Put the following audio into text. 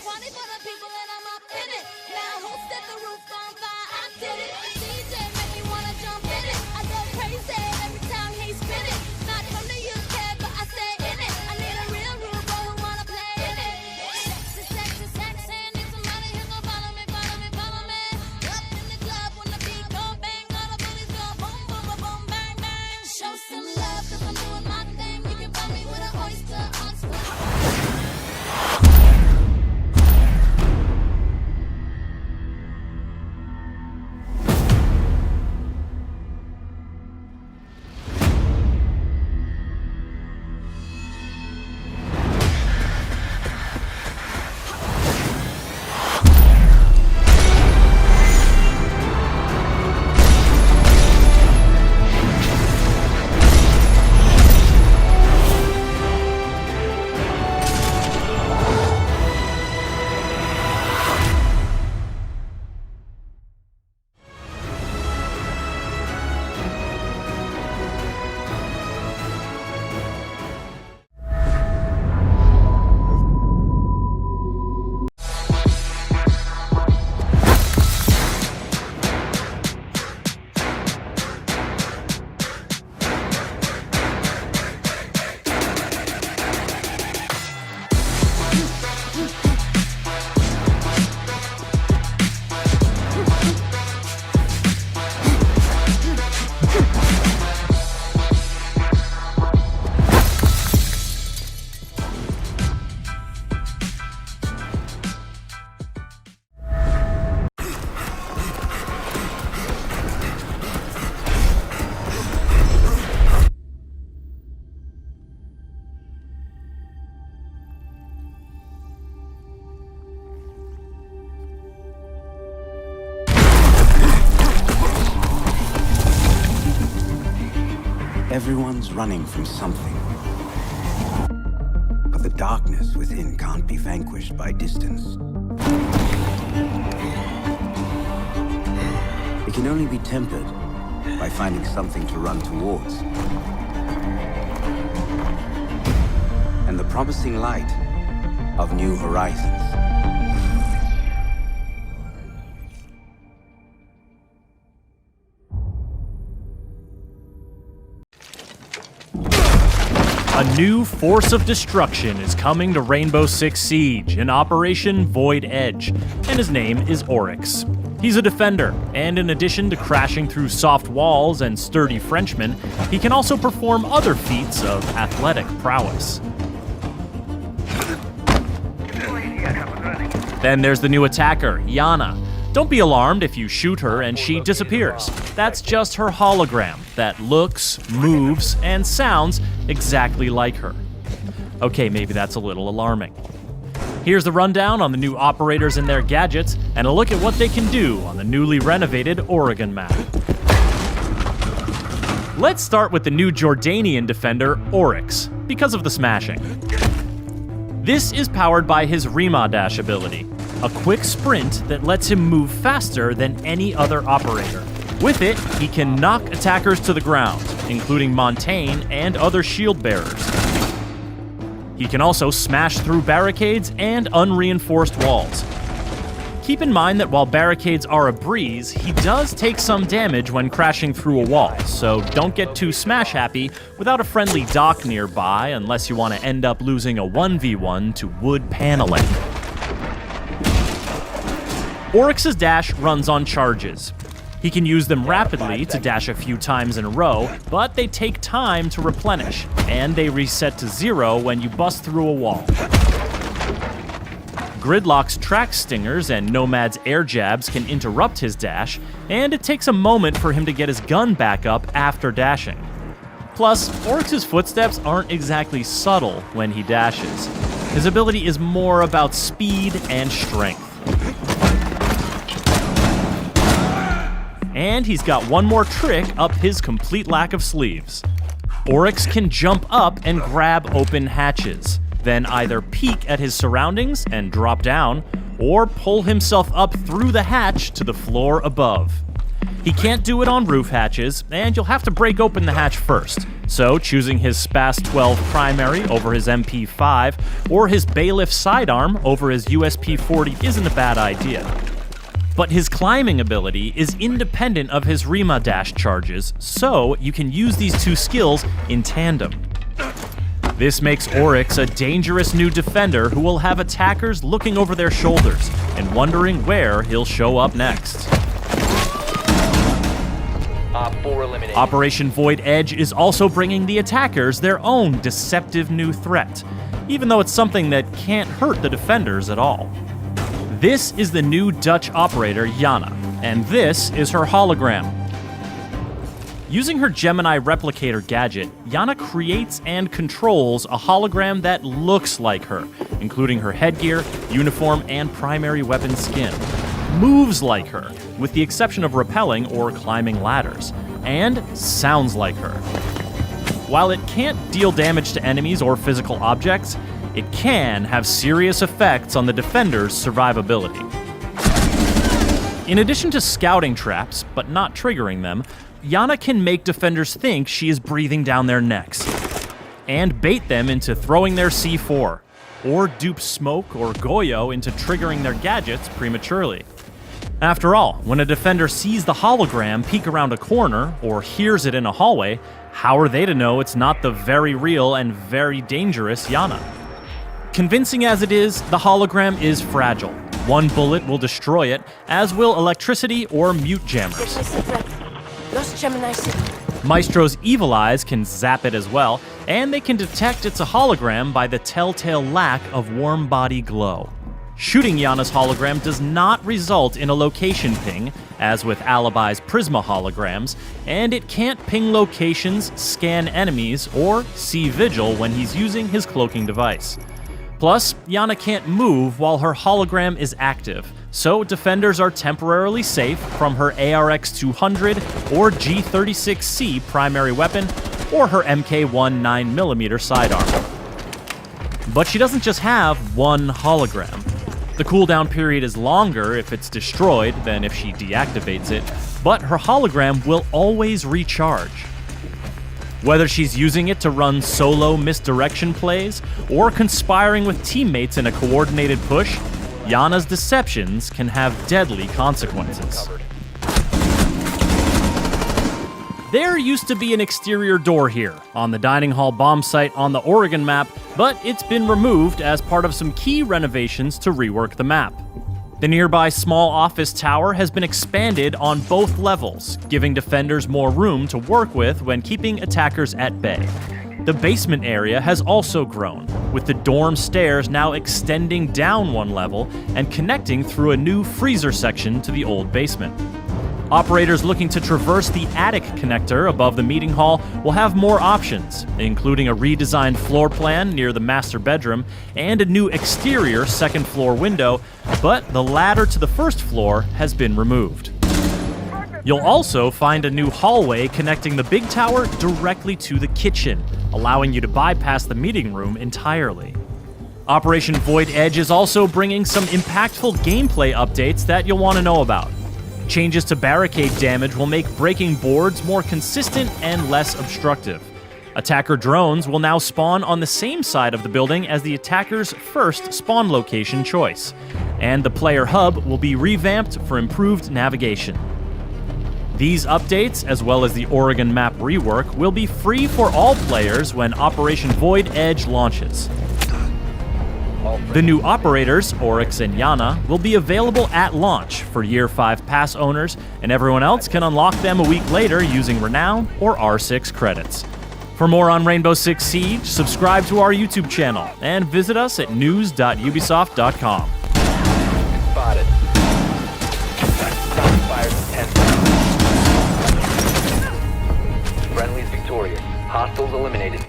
party for the people and I'm up in it. Now who set the roof on fire? I did it. DJ make me wanna jump in it. I go crazy every time he spin it. Not from the UK, but I stay in it. I need a real rude boy who wanna play in it. Sexy, sexy, sexy. Need somebody who gon' follow me, follow me, follow me. Up in the club when the beat go bang, all the booties go boom, boom, boom, boom, bang, bang. Show some love 'cause I'm doing my thing. You can find me with an oyster on split. Everyone's running from something. But the darkness within can't be vanquished by distance. It can only be tempered by finding something to run towards. And the promising light of new horizons. A new force of destruction is coming to Rainbow Six Siege in Operation Void Edge, and his name is Oryx. He's a defender, and in addition to crashing through soft walls and sturdy Frenchmen, he can also perform other feats of athletic prowess. Then there's the new attacker, Yana. Don't be alarmed if you shoot her and she disappears. That's just her hologram that looks, moves, and sounds exactly like her. Okay, maybe that's a little alarming. Here's the rundown on the new operators and their gadgets, and a look at what they can do on the newly renovated Oregon map. Let's start with the new Jordanian defender, Oryx, because of the smashing. This is powered by his Rima Dash ability, a quick sprint that lets him move faster than any other operator. With it, he can knock attackers to the ground, including Montaigne and other shield bearers. He can also smash through barricades and unreinforced walls. Keep in mind that while barricades are a breeze, he does take some damage when crashing through a wall, so don't get too smash happy without a friendly dock nearby unless you want to end up losing a 1v1 to wood paneling. Oryx's dash runs on charges. He can use them rapidly to dash a few times in a row, but they take time to replenish, and they reset to 0 when you bust through a wall. Gridlock's track stingers and Nomad's air jabs can interrupt his dash, and it takes a moment for him to get his gun back up after dashing. Plus, Oryx's footsteps aren't exactly subtle when he dashes. His ability is more about speed and strength. And he's got one more trick up his complete lack of sleeves. Oryx can jump up and grab open hatches, then either peek at his surroundings and drop down, or pull himself up through the hatch to the floor above. He can't do it on roof hatches, and you'll have to break open the hatch first. So choosing his SPAS 12 primary over his MP5 or his bailiff sidearm over his USP 40 isn't a bad idea. But his climbing ability is independent of his Rima dash charges, so you can use these two skills in tandem. This makes Oryx a dangerous new defender who will have attackers looking over their shoulders and wondering where he'll show up next. Operation Void Edge is also bringing the attackers their own deceptive new threat, even though it's something that can't hurt the defenders at all. This is the new Dutch operator Yana, and this is her hologram. Using her Gemini replicator gadget, Yana creates and controls a hologram that looks like her, including her headgear, uniform, and primary weapon skin. Moves like her, with the exception of rappelling or climbing ladders, and sounds like her. While it can't deal damage to enemies or physical objects, it can have serious effects on the defender's survivability. In addition to scouting traps, but not triggering them, Yana can make defenders think she is breathing down their necks, and bait them into throwing their C4, or dupe Smoke or Goyo into triggering their gadgets prematurely. After all, when a defender sees the hologram peek around a corner, or hears it in a hallway, how are they to know it's not the very real and very dangerous Yana? Convincing as it is, the hologram is fragile. One bullet will destroy it, as will electricity or mute jammers. Maestro's evil eyes can zap it as well, and they can detect it's a hologram by the telltale lack of warm body glow. Shooting Yana's hologram does not result in a location ping, as with Alibi's Prisma holograms, and it can't ping locations, scan enemies, or see Vigil when he's using his cloaking device. Plus, Yana can't move while her hologram is active, so defenders are temporarily safe from her ARX-200 or G36C primary weapon, or her MK1 9mm sidearm. But she doesn't just have one hologram. The cooldown period is longer if it's destroyed than if she deactivates it, but her hologram will always recharge. Whether she's using it to run solo misdirection plays or conspiring with teammates in a coordinated push, Yana's deceptions can have deadly consequences. There used to be an exterior door here, on the dining hall bomb site on the Oregon map, but it's been removed as part of some key renovations to rework the map. The nearby small office tower has been expanded on both levels, giving defenders more room to work with when keeping attackers at bay. The basement area has also grown, with the dorm stairs now extending down one level and connecting through a new freezer section to the old basement. Operators looking to traverse the attic connector above the meeting hall will have more options, including a redesigned floor plan near the master bedroom and a new exterior second floor window, but the ladder to the first floor has been removed. You'll also find a new hallway connecting the big tower directly to the kitchen, allowing you to bypass the meeting room entirely. Operation Void Edge is also bringing some impactful gameplay updates that you'll want to know about. Changes to barricade damage will make breaking boards more consistent and less obstructive. Attacker drones will now spawn on the same side of the building as the attacker's first spawn location choice, and the player hub will be revamped for improved navigation. These updates, as well as the Oregon map rework, will be free for all players when Operation Void Edge launches. The new operators, Oryx and Yana, will be available at launch for Year 5 pass owners, and everyone else can unlock them a week later using Renown or R6 credits. For more on Rainbow Six Siege, subscribe to our YouTube channel and visit us at news.ubisoft.com. Spotted. Shots fired from 10 rounds. Friendly's victorious. Hostiles eliminated.